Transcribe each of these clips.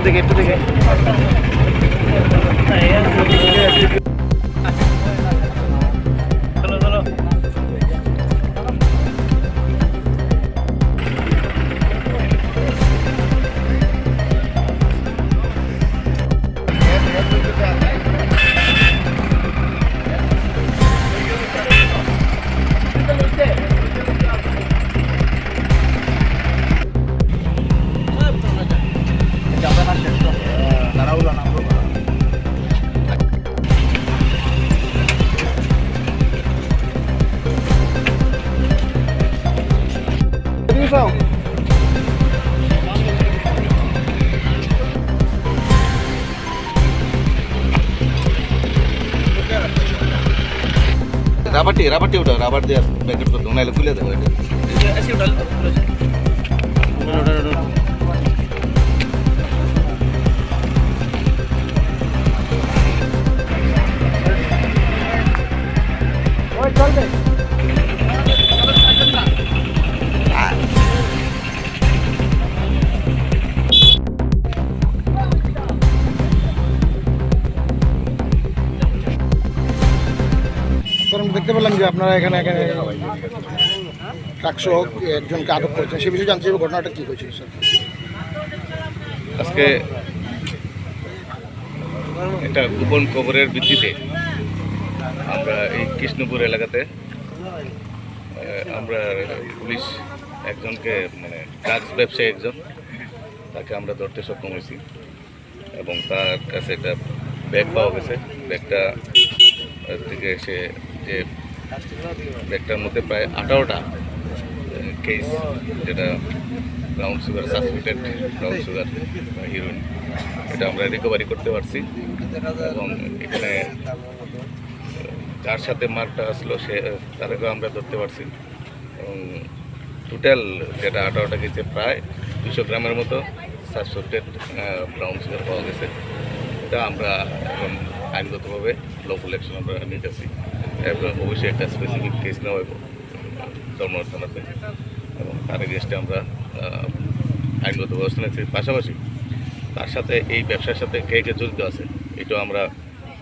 থেকে চলো রাবারটি ওটা রাবার দিয়ে প্যাকেট করতে নাহলে খুলে দেবো এটা দেখতে পেলাম যে আপনারা এখানে ট্রাক সহ একজনকে আটক করেছেন, সে বিষয়ে জানতে চাইব ঘটনাটা কী হয়েছিল স্যার। আজকে একটা গোপন খবরের ভিত্তিতে আমরা এই কৃষ্ণপুর এলাকাতে আমরা পুলিশ একজনকে মানে ড্রাগস ব্যবসায়ী একজন তাকে আমরা ধরতে সক্ষম হয়েছি এবং তার কাছে একটা ব্যাগ পাওয়া গেছে। ব্যাগটা থেকে সে যে ব্যাগটার মধ্যে প্রায় 18টা কেস, যেটা brown sugar, suspected brown sugar heroine, এটা আমরা রিকভারি করতে পারছি এবং এখানে যার সাথে মার্কটা আসলো তাদেরকেও আমরা ধরতে পারছি এবং টোটাল যেটা 18টা কেসে প্রায় 200 গ্রামের মতো সাসপেক্টেড ব্রাউন সুগার পাওয়া গেছে। এটা আমরা এখন আইনগতভাবে লফুল অ্যাকশন আমরা নিতেছি এবং অবশ্যই একটা স্পেসিফিক কেস নেওয়া হইব ধর্মনগর থানাতে এবং তার এগেস্টে আমরা আইনগত ব্যবস্থা নিচ্ছি। পাশাপাশি তার সাথে এই ব্যবসার সাথে কে কে জড়িত আছে এটাও আমরা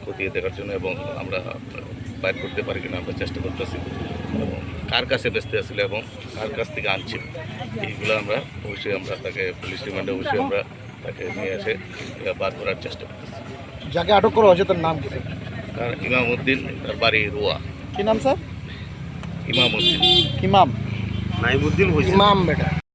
খতিয়ে দেখার জন্য এবং আমরা বাইর করতে পারি কিনা আমরা চেষ্টা করতেছি এবং কার কাছে বেচতে আসছিল এবং কার কাছ থেকে আনছি এইগুলো আমরা অবশ্যই আমরা তাকে পুলিশ রিমান্ডে অবশ্যই আমরা তাকে নিয়ে এসে বার করার চেষ্টা করতেছি। যাকে আটক করা হয়েছে তার নাম কি? তার ইমাম উদ্দিন, তার বাড়ি রোয়া। কি নাম স্যার? ইমাম উদ্দিন। ইমাম নাইমুদ্দিন ইমাম বেটা।